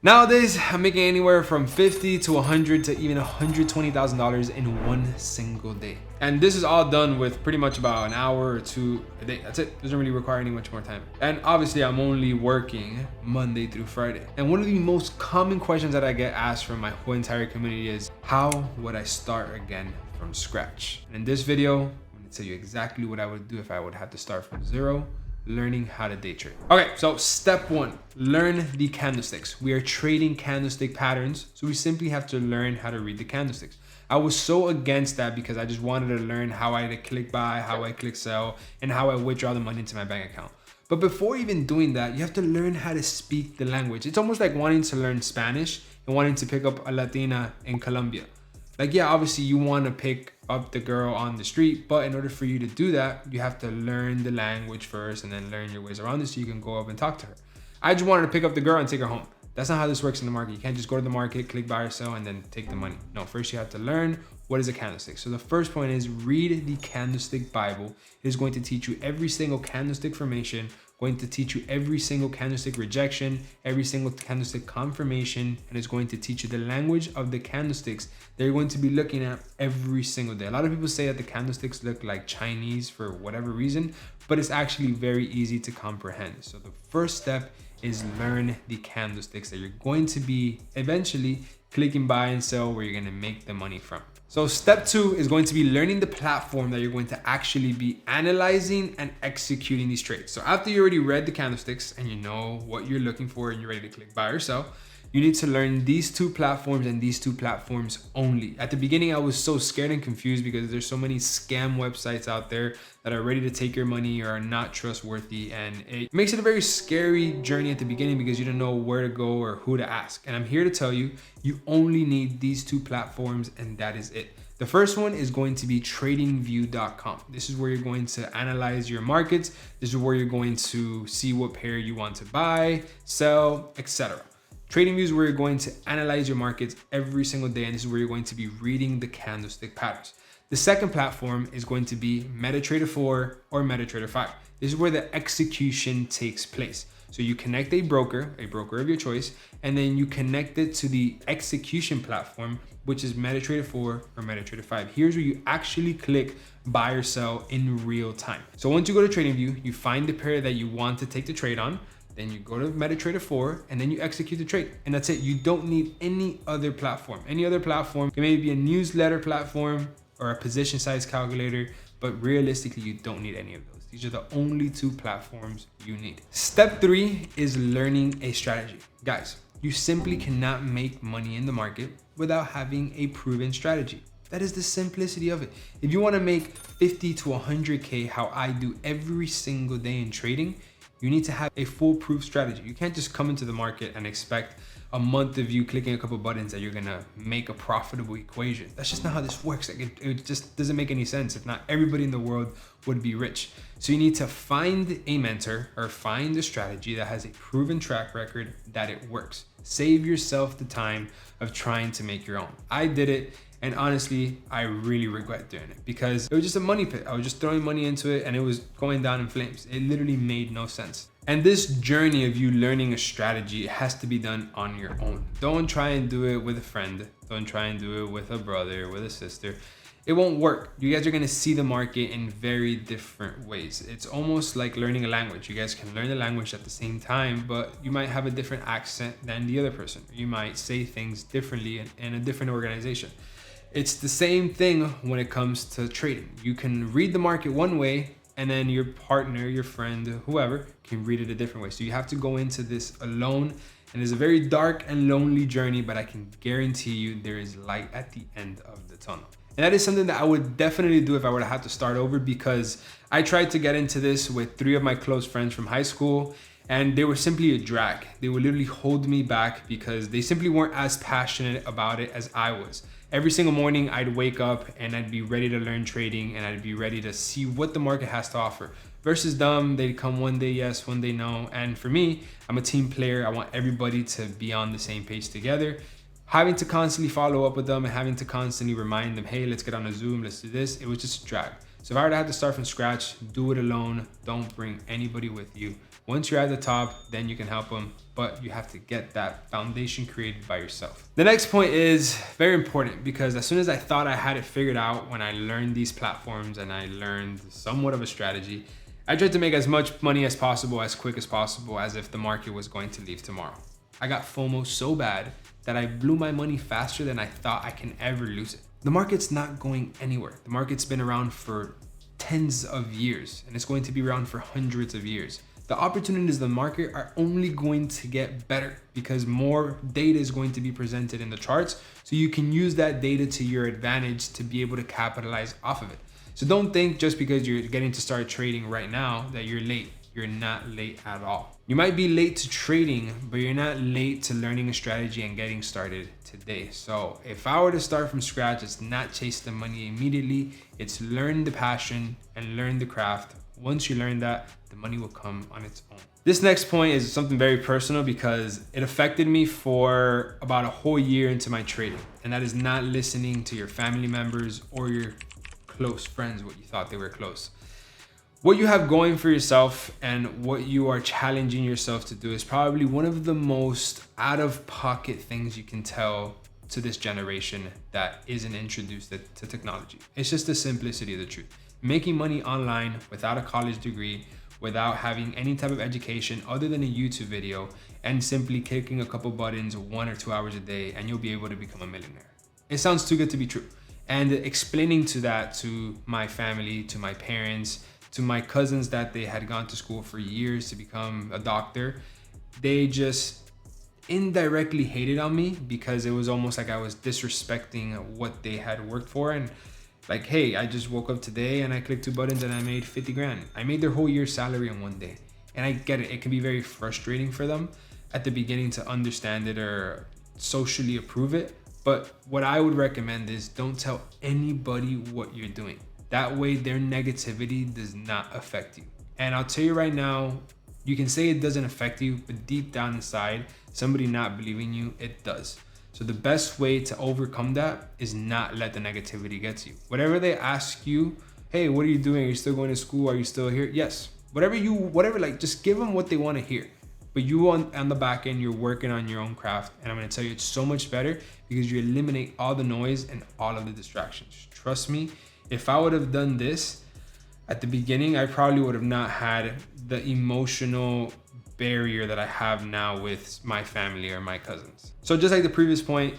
Nowadays, I'm making anywhere from $50 to $100 to even $120,000 in one single day. And this is all done with pretty much about an hour or two a day. That's it. Doesn't really require any much more time. And obviously, I'm only working Monday through Friday. And one of the most common questions that I get asked from my whole entire community is, how would I start again from scratch? And in this video, I'm gonna tell you exactly what I would do if I would have to start from zero, learning how to day trade. Okay, so step one, learn the candlesticks. We are trading candlestick patterns, so we simply have to learn how to read the candlesticks. I was so against that because I just wanted to learn how I click buy, how I click sell, and how I withdraw the money into my bank account. But before even doing that, you have to learn how to speak the language. It's almost like wanting to learn Spanish and wanting to pick up a Latina in Colombia. Like, yeah, obviously you want to pick up the girl on the street, but in order for you to do that, you have to learn the language first and then learn your ways around it so you can go up and talk to her. I just wanted to pick up the girl and take her home. That's not how this works in the market. You can't just go to the market, click buy or sell, and then take the money. No, first you have to learn what is a candlestick. So the first point is read the Candlestick Bible. It is going to teach you every single candlestick formation, going to teach you every single candlestick rejection, every single candlestick confirmation, and it's going to teach you the language of the candlesticks that you're going to be looking at every single day. A lot of people say that the candlesticks look like Chinese for whatever reason, but it's actually very easy to comprehend. So the first step is learn the candlesticks that you're going to be eventually clicking buy and sell, where you're going to make the money from. So step two is going to be learning the platform that you're going to actually be analyzing and executing these trades. So after you already read the candlesticks and you know what you're looking for and you're ready to click buy or sell, you need to learn these two platforms and these two platforms only. At the beginning, I was so scared and confused because there's so many scam websites out there that are ready to take your money or are not trustworthy. And it makes it a very scary journey at the beginning because you don't know where to go or who to ask. And I'm here to tell you, you only need these two platforms and that is it. The first one is going to be tradingview.com. This is where you're going to analyze your markets. This is where you're going to see what pair you want to buy, sell, etc. TradingView is where you're going to analyze your markets every single day, and this is where you're going to be reading the candlestick patterns. The second platform is going to be MetaTrader 4 or MetaTrader 5. This is where the execution takes place. So you connect a broker of your choice, and then you connect it to the execution platform, which is MetaTrader 4 or MetaTrader 5. Here's where you actually click buy or sell in real time. So once you go to TradingView, you find the pair that you want to take the trade on. Then you go to MetaTrader 4 and then you execute the trade. And that's it. You don't need any other platform. Any other platform can maybe be a newsletter platform or a position size calculator, but realistically, you don't need any of those. These are the only two platforms you need. Step three is learning a strategy. Guys, you simply cannot make money in the market without having a proven strategy. That is the simplicity of it. If you want to make 50 to 100K, how I do every single day in trading, you need to have a foolproof strategy. You can't just come into the market and expect a month of you clicking a couple buttons that you're gonna make a profitable equation. That's just not how this works. Like it just doesn't make any sense. If not, everybody in the world would be rich. So you need to find a mentor or find a strategy that has a proven track record that it works. Save yourself the time of trying to make your own. I did it. And honestly, I really regret doing it because it was just a money pit. I was just throwing money into it and it was going down in flames. It literally made no sense. And this journey of you learning a strategy has to be done on your own. Don't try and do it with a friend. Don't try and do it with a brother, with a sister. It won't work. You guys are gonna see the market in very different ways. It's almost like learning a language. You guys can learn the language at the same time, but you might have a different accent than the other person. You might say things differently in a different organization. It's the same thing when it comes to trading. You can read the market one way and then your partner, your friend, whoever can read it a different way. So you have to go into this alone, and it's a very dark and lonely journey, but I can guarantee you there is light at the end of the tunnel. And that is something that I would definitely do if I were to have to start over, because I tried to get into this with 3 of my close friends from high school, and they were simply a drag. They would literally hold me back because they simply weren't as passionate about it as I was. Every single morning I'd wake up and I'd be ready to learn trading and I'd be ready to see what the market has to offer. Versus them, they'd come one day yes, one day no. And for me, I'm a team player. I want everybody to be on the same page together. Having to constantly follow up with them and having to constantly remind them, hey, let's get on a Zoom, let's do this. It was just a drag. So if I were to have to start from scratch, do it alone. Don't bring anybody with you. Once you're at the top, then you can help them, but you have to get that foundation created by yourself. The next point is very important because as soon as I thought I had it figured out, when I learned these platforms and I learned somewhat of a strategy, I tried to make as much money as possible, as quick as possible, as if the market was going to leave tomorrow. I got FOMO so bad that I blew my money faster than I thought I can ever lose it. The market's not going anywhere. The market's been around for tens of years and it's going to be around for hundreds of years. The opportunities in the market are only going to get better because more data is going to be presented in the charts. So you can use that data to your advantage to be able to capitalize off of it. So don't think just because you're getting to start trading right now that you're late. You're not late at all. You might be late to trading, but you're not late to learning a strategy and getting started today. So if I were to start from scratch, it's not chase the money immediately. It's learn the passion and learn the craft. Once you learn that, the money will come on its own. This next point is something very personal because it affected me for about a whole year into my trading. And that is not listening to your family members or your close friends, what you thought they were close. What you have going for yourself and what you are challenging yourself to do is probably one of the most out-of-pocket things you can tell to this generation that isn't introduced to technology. It's just the simplicity of the truth. Making money online without a college degree, without having any type of education other than a YouTube video, and simply clicking a couple buttons 1 or 2 hours a day, and you'll be able to become a millionaire. It sounds too good to be true. And explaining that to my family, to my parents, to my cousins that they had gone to school for years to become a doctor, they just indirectly hated on me because it was almost like I was disrespecting what they had worked for. And like, hey, I just woke up today and I clicked 2 buttons and I made 50 grand. I made their whole year's salary in one day. And I get it. It can be very frustrating for them at the beginning to understand it or socially approve it. But what I would recommend is don't tell anybody what you're doing. That way their negativity does not affect you. And I'll tell you right now, you can say it doesn't affect you, but deep down inside, somebody not believing you, it does. So the best way to overcome that is not let the negativity get to you. Whatever they ask you, hey, what are you doing? Are you still going to school? Are you still here? Yes. Whatever, like just give them what they want to hear. But you on the back end, you're working on your own craft. And I'm going to tell you, it's so much better because you eliminate all the noise and all of the distractions. Trust me. If I would have done this at the beginning, I probably would have not had the emotional barrier that I have now with my family or my cousins. So just like the previous point,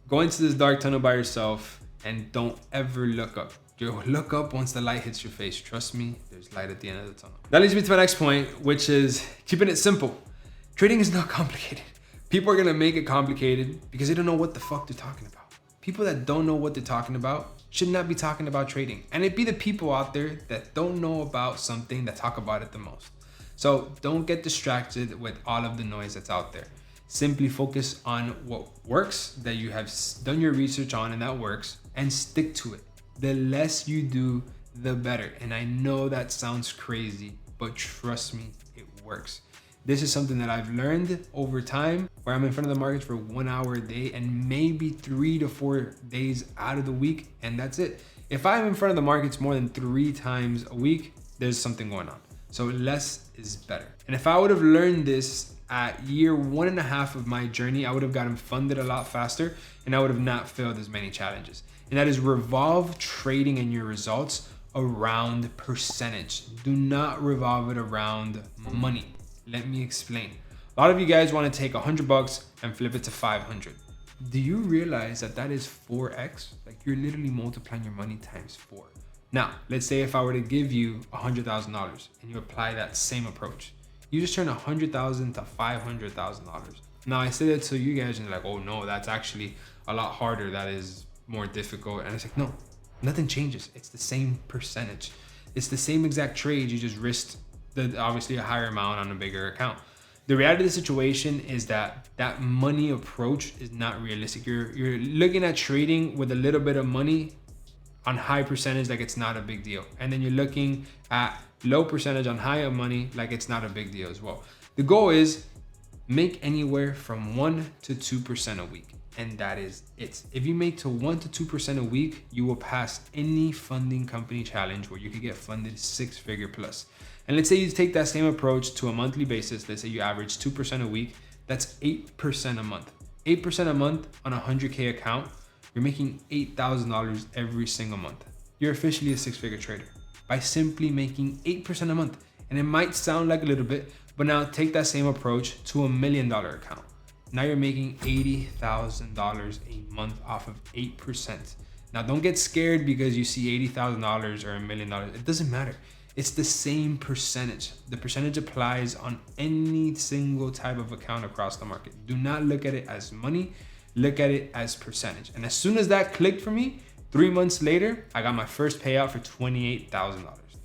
go into this dark tunnel by yourself and don't ever look up. You'll look up once the light hits your face. Trust me, there's light at the end of the tunnel. That leads me to my next point, which is keeping it simple. Trading is not complicated. People are gonna make it complicated because they don't know what the fuck they're talking about. People that don't know what they're talking about should not be talking about trading. And it'd be the people out there that don't know about something that talk about it the most. So don't get distracted with all of the noise that's out there. Simply focus on what works, that you have done your research on and that works, and stick to it. The less you do, the better. And I know that sounds crazy, but trust me, it works. This is something that I've learned over time where I'm in front of the markets for 1 hour a day and maybe 3 to 4 days out of the week. And that's it. If I'm in front of the markets more than 3 times a week, there's something going on. So less is better. And if I would have learned this at year 1.5 of my journey, I would have gotten funded a lot faster and I would have not failed as many challenges. And that is revolve trading and your results around percentage. Do not revolve it around money. Let me explain. A lot of you guys want to take $100 and flip it to 500. Do you realize that that is 4x? Like you're literally multiplying your money times 4. Now, let's say if I were to give you $100,000 and you apply that same approach, you just turn $100,000 to $500,000. Now I say that to you guys and you're like, oh no, that's actually a lot harder. That is more difficult. And it's like, no, nothing changes. It's the same percentage. It's the same exact trade. You just risked obviously a higher amount on a bigger account. The reality of the situation is that that money approach is not realistic. You're looking at trading with a little bit of money on high percentage like it's not a big deal. And then you're looking at low percentage on higher money like it's not a big deal as well. The goal is make anywhere from 1 to 2% a week. and that is it. If you make to 1 to 2% a week, you will pass any funding company challenge where you could get funded 6-figure plus. And let's say you take that same approach to a monthly basis. Let's say you average 2% a week. That's 8% a month. 8% a month on a 100K account, you're making $8,000 every single month. You're officially a 6-figure trader by simply making 8% a month. And it might sound like a little bit, but now take that same approach to $1 million account. Now you're making $80,000 a month off of 8%. Now don't get scared because you see $80,000 or $1 million. It doesn't matter. It's the same percentage. The percentage applies on any single type of account across the market. Do not look at it as money, look at it as percentage. And as soon as that clicked for me, 3 months later, I got my first payout for $28,000.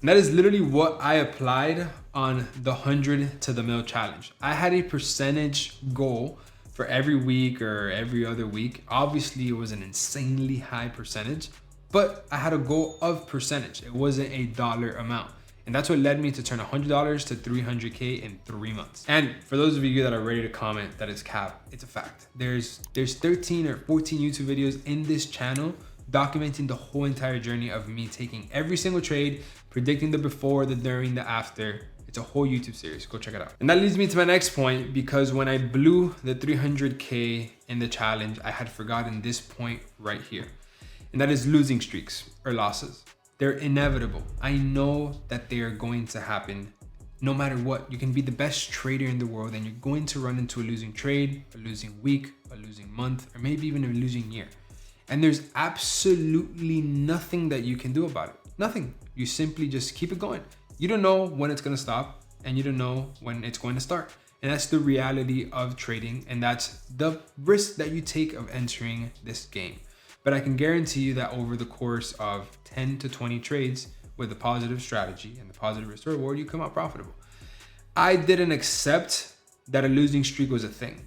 And that is literally what I applied on the 100 to the mil challenge. I had a percentage goal for every week or every other week. Obviously, it was an insanely high percentage, but I had a goal of percentage. It wasn't a dollar amount. And that's what led me to turn $100 to 300K in 3 months. And for those of you that are ready to comment that it's cap, it's a fact. There's 13 or 14 YouTube videos in this channel documenting the whole entire journey of me taking every single trade, predicting the before, the during, the after. It's a whole YouTube series. Go check it out. And that leads me to my next point, because when I blew the 300K in the challenge, I had forgotten this point right here. And that is losing streaks or losses. They're inevitable. I know that they are going to happen no matter what. You can be the best trader in the world and you're going to run into a losing trade, a losing week, a losing month, or maybe even a losing year. And there's absolutely nothing that you can do about it. Nothing. You simply just keep it going. You don't know when it's going to stop and you don't know when it's going to start. And that's the reality of trading. And that's the risk that you take of entering this game. But I can guarantee you that over the course of 10 to 20 trades with a positive strategy and the positive risk reward, you come out profitable. I didn't accept that a losing streak was a thing.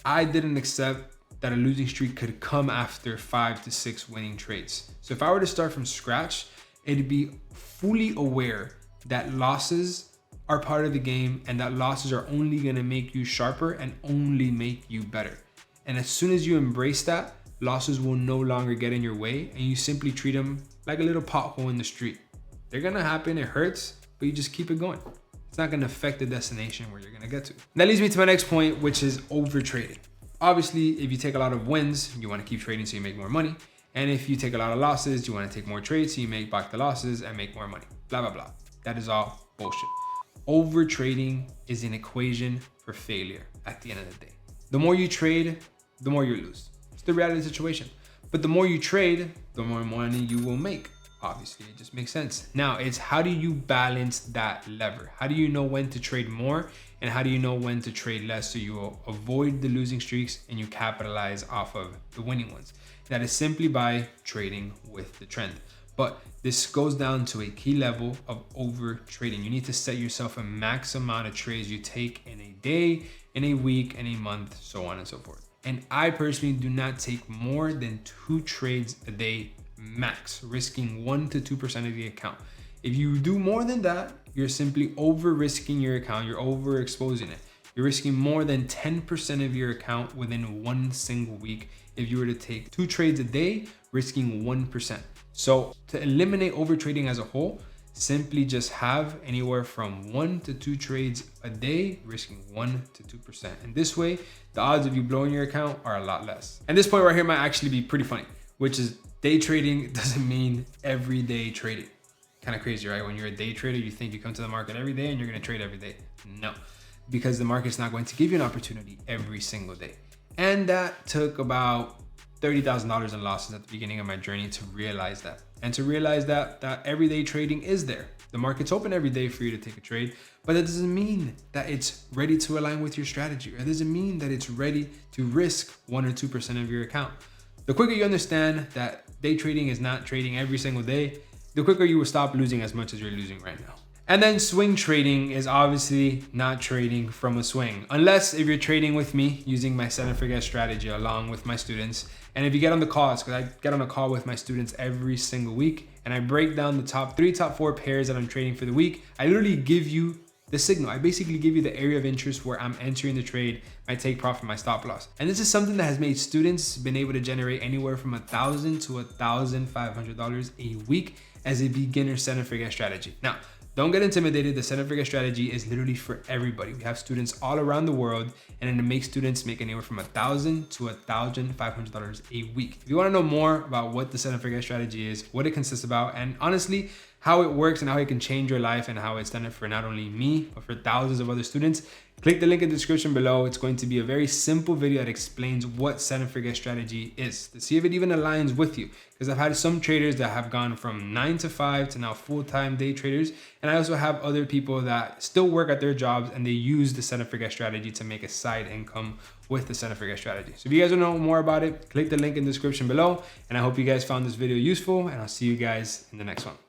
I didn't accept that a losing streak could come after 5 to 6 winning trades. So if I were to start from scratch, it'd be fully aware that losses are part of the game and that losses are only gonna make you sharper and only make you better. And as soon as you embrace that, losses will no longer get in your way and you simply treat them like a little pothole in the street. They're gonna happen, it hurts, but you just keep it going. It's not gonna affect the destination where you're gonna get to. And that leads me to my next point, which is overtrading. Obviously, if you take a lot of wins, you wanna keep trading so you make more money. And if you take a lot of losses, you wanna take more trades so you make back the losses and make more money. Blah, blah, blah. That is all bullshit. Overtrading is an equation for failure at the end of the day. The more you trade, the more you lose. It's the reality of the situation. But the more you trade, the more money you will make. Obviously, it just makes sense. Now, it's how do you balance that lever? How do you know when to trade more? And how do you know when to trade less so you will avoid the losing streaks and you capitalize off of the winning ones? That is simply by trading with the trend. But this goes down to a key level of over trading. You need to set yourself a max amount of trades you take in a day, in a week, in a month, so on and so forth. And I personally do not take more than 2 trades a day max, risking 1 to 2% of the account. If you do more than that, you're simply over risking your account. You're overexposing it. You're risking more than 10% of your account within 1 single week if you were to take 2 trades a day, risking 1%. So to eliminate overtrading as a whole, simply just have anywhere from 1 to 2 trades a day, risking 1 to 2%. And this way, the odds of you blowing your account are a lot less. And this point right here might actually be pretty funny, which is day trading doesn't mean everyday trading. Kind of crazy, right? When you're a day trader, you think you come to the market every day and you're going to trade every day. No, because the market's not going to give you an opportunity every single day. And that took about $30,000 in losses at the beginning of my journey to realize that. And to realize that everyday trading is there. The market's open every day for you to take a trade, but that doesn't mean that it's ready to align with your strategy, or it doesn't mean that it's ready to risk 1 or 2% of your account. The quicker you understand that day trading is not trading every single day, the quicker you will stop losing as much as you're losing right now. And then swing trading is obviously not trading from a swing, unless if you're trading with me using my set and forget strategy along with my students. And if you get on the calls, because I get on a call with my students every single week and I break down the top 3, top 4 pairs that I'm trading for the week. I literally give you the signal. I basically give you the area of interest where I'm entering the trade, my take profit, my stop loss. And this is something that has made students been able to generate anywhere from $1,000 to $1,500 a week as a beginner 7-figure strategy. Now, don't get intimidated. The 7-figure strategy is literally for everybody. We have students all around the world, and it makes students make anywhere from $1,000 to $1,500 a week. If you want to know more about what the 7-figure strategy is, what it consists about, and honestly, how it works and how it can change your life and how it's done it for not only me, but for thousands of other students, click the link in the description below. It's going to be a very simple video that explains what 7-figure strategy is to see if it even aligns with you. Because I've had some traders that have gone from 9 to 5 to now full-time day traders. And I also have other people that still work at their jobs and they use the 7-figure strategy to make a side income with the 7-figure strategy. So if you guys want to know more about it, click the link in the description below. And I hope you guys found this video useful, and I'll see you guys in the next one.